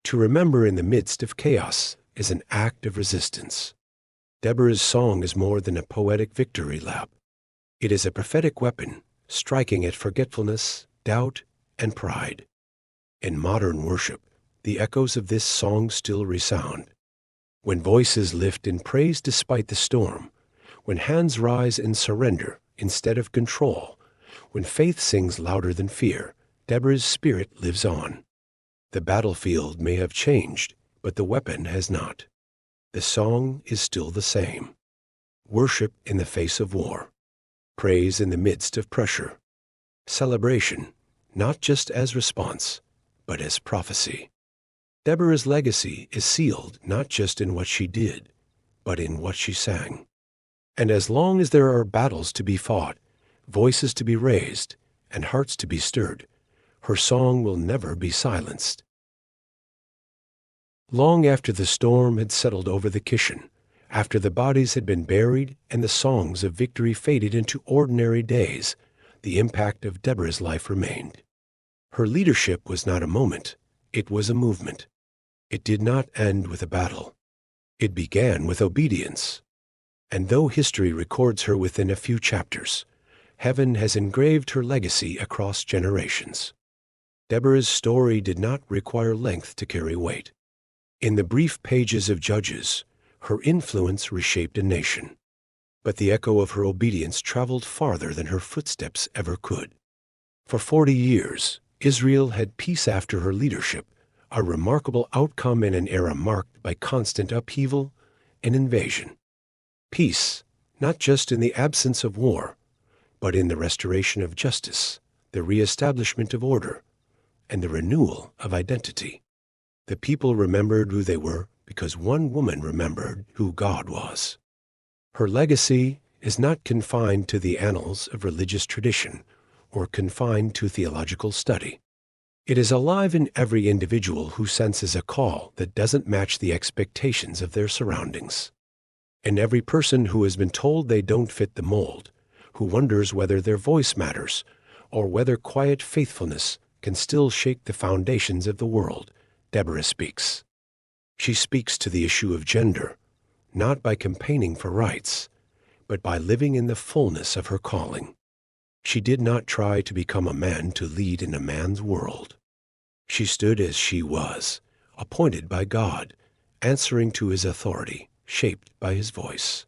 To remember in the midst of chaos is an act of resistance. Deborah's song is more than a poetic victory lap. It is a prophetic weapon, striking at forgetfulness, doubt, and pride. In modern worship, the echoes of this song still resound. When voices lift in praise despite the storm, when hands rise in surrender instead of control, when faith sings louder than fear, Deborah's spirit lives on. The battlefield may have changed, but the weapon has not. The song is still the same. Worship in the face of war. Praise in the midst of pressure. Celebration, not just as response, but as prophecy. Deborah's legacy is sealed not just in what she did, but in what she sang. And as long as there are battles to be fought, voices to be raised, and hearts to be stirred, her song will never be silenced. Long after the storm had settled over the Kishon, after the bodies had been buried and the songs of victory faded into ordinary days, the impact of Deborah's life remained. Her leadership was not a moment, it was a movement. It did not end with a battle. It began with obedience. And though history records her within a few chapters, heaven has engraved her legacy across generations. Deborah's story did not require length to carry weight. In the brief pages of Judges, her influence reshaped a nation. But the echo of her obedience traveled farther than her footsteps ever could. For 40 years, Israel had peace after her leadership, a remarkable outcome in an era marked by constant upheaval and invasion. Peace, not just in the absence of war, but in the restoration of justice, the reestablishment of order, and the renewal of identity. The people remembered who they were because one woman remembered who God was. Her legacy is not confined to the annals of religious tradition or confined to theological study. It is alive in every individual who senses a call that doesn't match the expectations of their surroundings. In every person who has been told they don't fit the mold, who wonders whether their voice matters or whether quiet faithfulness can still shake the foundations of the world, Deborah speaks. She speaks to the issue of gender, not by campaigning for rights, but by living in the fullness of her calling. She did not try to become a man to lead in a man's world. She stood as she was, appointed by God, answering to his authority, shaped by his voice.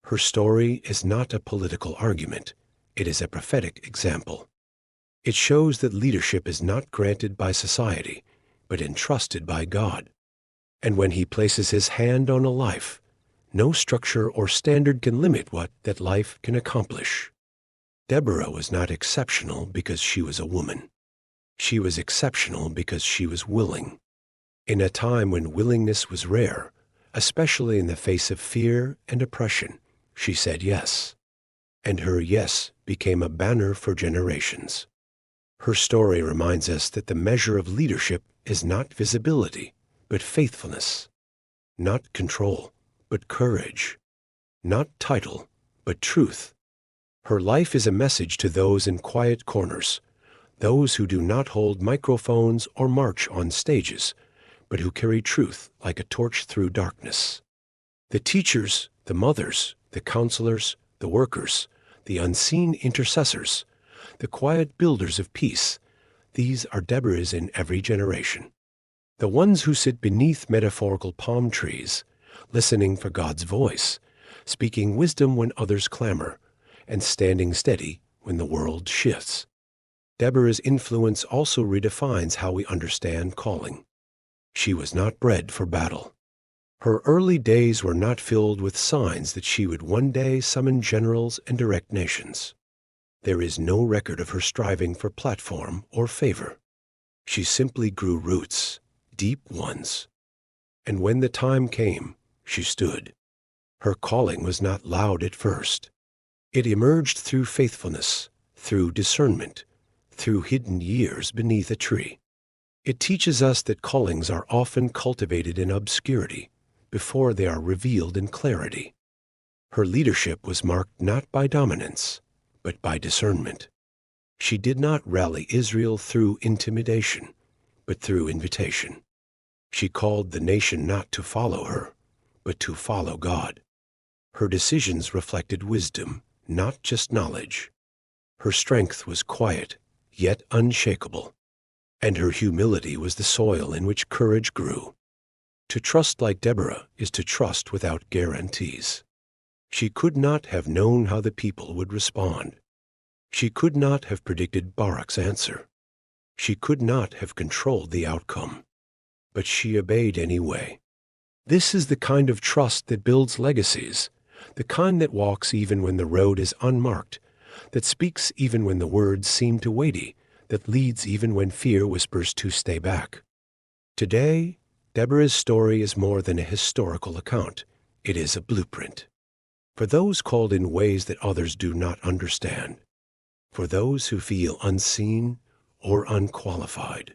Her story is not a political argument. It is a prophetic example. It shows that leadership is not granted by society, but entrusted by God. And when he places his hand on a life, no structure or standard can limit what that life can accomplish. Deborah was not exceptional because she was a woman. She was exceptional because she was willing. In a time when willingness was rare, especially in the face of fear and oppression, she said yes. And her yes became a banner for generations. Her story reminds us that the measure of leadership is not visibility, but faithfulness, not control, but courage, not title, but truth. Her life is a message to those in quiet corners, those who do not hold microphones or march on stages, but who carry truth like a torch through darkness. The teachers, the mothers, the counselors, the workers, the unseen intercessors, the quiet builders of peace, these are Deborahs in every generation. The ones who sit beneath metaphorical palm trees, listening for God's voice, speaking wisdom when others clamor, and standing steady when the world shifts. Deborah's influence also redefines how we understand calling. She was not bred for battle. Her early days were not filled with signs that she would one day summon generals and direct nations. There is no record of her striving for platform or favor. She simply grew roots, deep ones. And when the time came, she stood. Her calling was not loud at first. It emerged through faithfulness, through discernment, through hidden years beneath a tree. It teaches us that callings are often cultivated in obscurity before they are revealed in clarity. Her leadership was marked not by dominance, but by discernment. She did not rally Israel through intimidation, but through invitation. She called the nation not to follow her, but to follow God. Her decisions reflected wisdom, not just knowledge. Her strength was quiet, yet unshakable, and her humility was the soil in which courage grew. To trust like Deborah is to trust without guarantees. She could not have known how the people would respond. She could not have predicted Barak's answer. She could not have controlled the outcome. But she obeyed anyway. This is the kind of trust that builds legacies, the kind that walks even when the road is unmarked, that speaks even when the words seem too weighty, that leads even when fear whispers to stay back. Today, Deborah's story is more than a historical account. It is a blueprint. For those called in ways that others do not understand. For those who feel unseen or unqualified.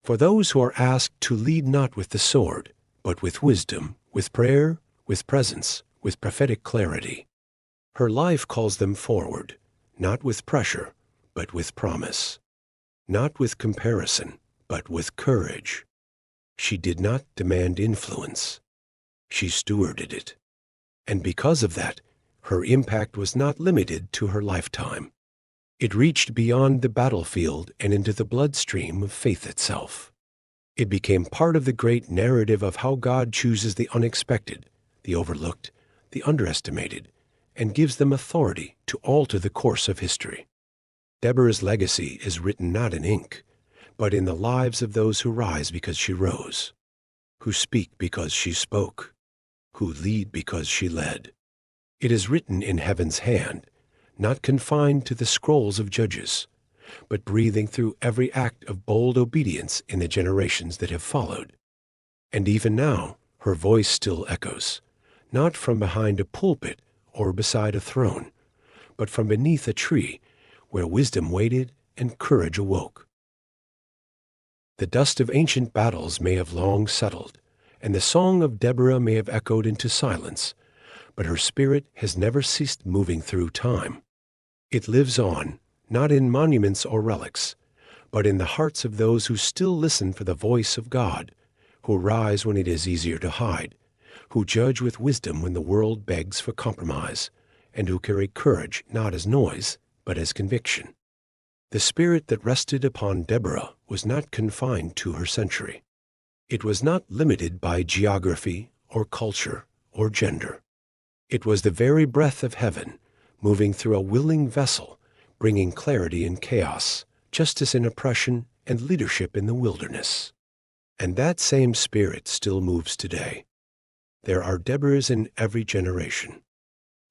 For those who are asked to lead not with the sword, but with wisdom, with prayer, with presence, with prophetic clarity. Her life calls them forward, not with pressure, but with promise. Not with comparison, but with courage. She did not demand influence. She stewarded it. And because of that, her impact was not limited to her lifetime. It reached beyond the battlefield and into the bloodstream of faith itself. It became part of the great narrative of how God chooses the unexpected, the overlooked, the underestimated, and gives them authority to alter the course of history. Deborah's legacy is written not in ink, but in the lives of those who rise because she rose, who speak because she spoke, who lead because she led. It is written in heaven's hand, not confined to the scrolls of judges, but breathing through every act of bold obedience in the generations that have followed. And even now, her voice still echoes, not from behind a pulpit or beside a throne, but from beneath a tree where wisdom waited and courage awoke. The dust of ancient battles may have long settled, and the song of Deborah may have echoed into silence, but her spirit has never ceased moving through time. It lives on, not in monuments or relics, but in the hearts of those who still listen for the voice of God, who rise when it is easier to hide, who judge with wisdom when the world begs for compromise, and who carry courage not as noise, but as conviction. The spirit that rested upon Deborah was not confined to her century. It was not limited by geography or culture or gender. It was the very breath of heaven, moving through a willing vessel, bringing clarity in chaos, justice in oppression, and leadership in the wilderness. And that same spirit still moves today. There are Deborahs in every generation.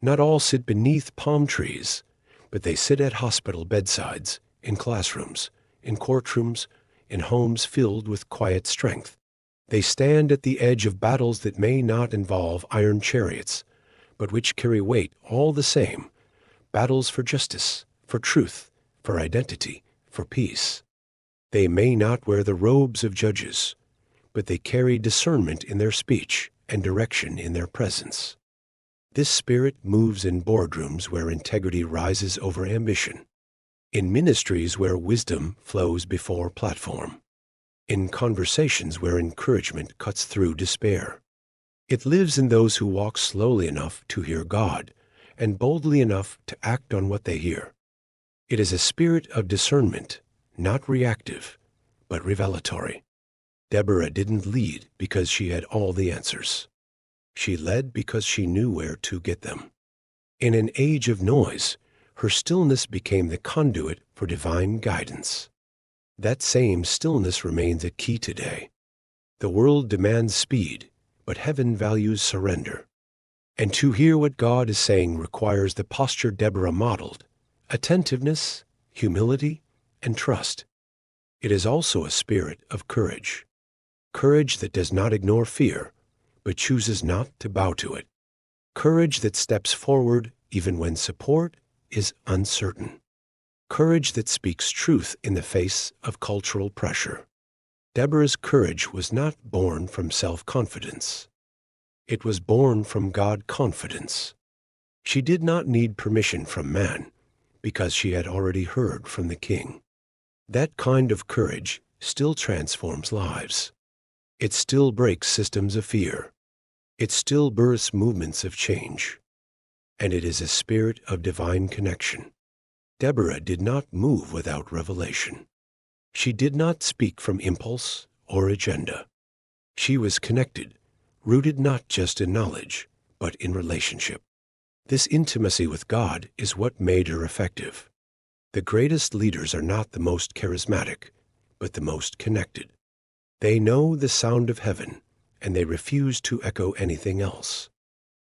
Not all sit beneath palm trees, but they sit at hospital bedsides, in classrooms, in courtrooms, in homes filled with quiet strength. They stand at the edge of battles that may not involve iron chariots, but which carry weight all the same, battles for justice, for truth, for identity, for peace. They may not wear the robes of judges, but they carry discernment in their speech and direction in their presence. This spirit moves in boardrooms where integrity rises over ambition, in ministries where wisdom flows before platform, in conversations where encouragement cuts through despair. It lives in those who walk slowly enough to hear God and boldly enough to act on what they hear. It is a spirit of discernment, not reactive, but revelatory. Deborah didn't lead because she had all the answers. She led because she knew where to get them. In an age of noise, her stillness became the conduit for divine guidance. That same stillness remains a key today. The world demands speed, but heaven values surrender. And to hear what God is saying requires the posture Deborah modeled: attentiveness, humility, and trust. It is also a spirit of courage. Courage that does not ignore fear, but chooses not to bow to it. Courage that steps forward even when support is uncertain. Courage that speaks truth in the face of cultural pressure. Deborah's courage was not born from self-confidence. It was born from God-confidence. She did not need permission from man, because she had already heard from the King. That kind of courage still transforms lives. It still breaks systems of fear. It still births movements of change. And it is a spirit of divine connection. Deborah did not move without revelation. She did not speak from impulse or agenda. She was connected, rooted not just in knowledge, but in relationship. This intimacy with God is what made her effective. The greatest leaders are not the most charismatic, but the most connected. They know the sound of heaven, and they refuse to echo anything else.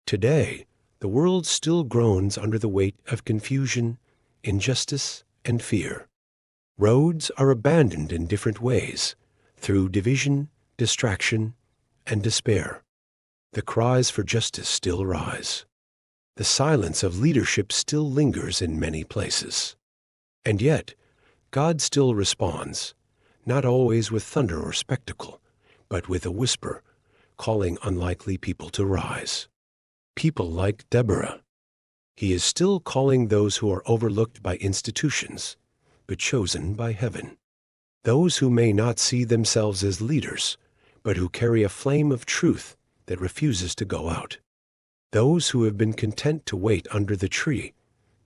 Today, the world still groans under the weight of confusion, injustice, and fear. Roads are abandoned in different ways, through division, distraction, and despair. The cries for justice still rise. The silence of leadership still lingers in many places. And yet, God still responds, not always with thunder or spectacle, but with a whisper, calling unlikely people to rise. People like Deborah. He is still calling those who are overlooked by institutions, but chosen by heaven. Those who may not see themselves as leaders, but who carry a flame of truth that refuses to go out. Those who have been content to wait under the tree,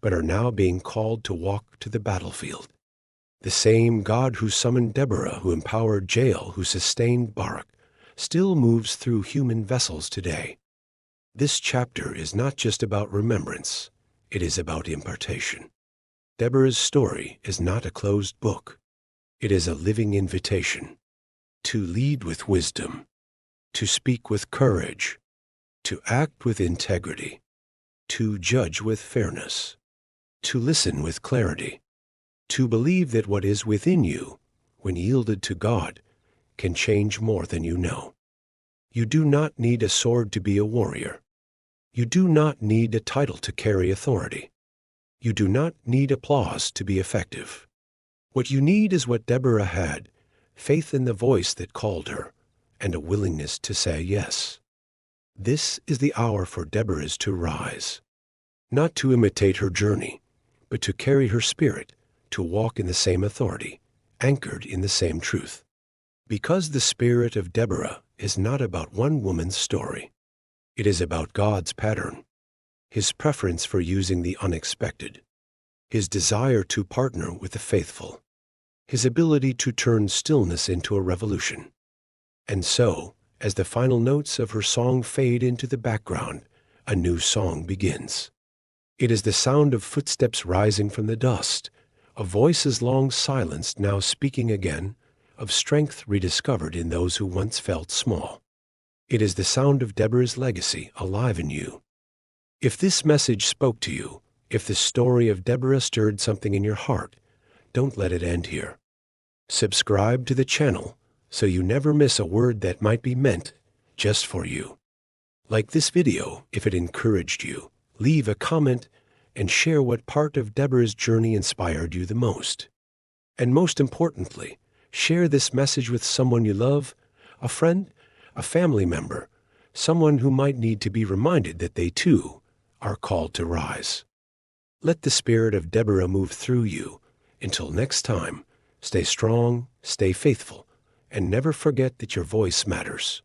but are now being called to walk to the battlefield. The same God who summoned Deborah, who empowered Jael, who sustained Barak, still moves through human vessels today. This chapter is not just about remembrance, it is about impartation. Deborah's story is not a closed book. It is a living invitation to lead with wisdom, to speak with courage, to act with integrity, to judge with fairness, to listen with clarity, to believe that what is within you, when yielded to God, can change more than you know. You do not need a sword to be a warrior. You do not need a title to carry authority. You do not need applause to be effective. What you need is what Deborah had: faith in the voice that called her, and a willingness to say yes. This is the hour for Deborahs to rise, not to imitate her journey, but to carry her spirit, to walk in the same authority, anchored in the same truth. Because the spirit of Deborah is not about one woman's story. It is about God's pattern, His preference for using the unexpected, His desire to partner with the faithful, His ability to turn stillness into a revolution. And so, as the final notes of her song fade into the background, a new song begins. It is the sound of footsteps rising from the dust, of voices long silenced now speaking again, of strength rediscovered in those who once felt small. It is the sound of Deborah's legacy alive in you. If this message spoke to you, if the story of Deborah stirred something in your heart, don't let it end here. Subscribe to the channel so you never miss a word that might be meant just for you. Like this video if it encouraged you. Leave a comment and share what part of Deborah's journey inspired you the most. And most importantly, share this message with someone you love, a friend, a family member, someone who might need to be reminded that they too are called to rise. Let the spirit of Deborah move through you. Until next time, stay strong, stay faithful, and never forget that your voice matters.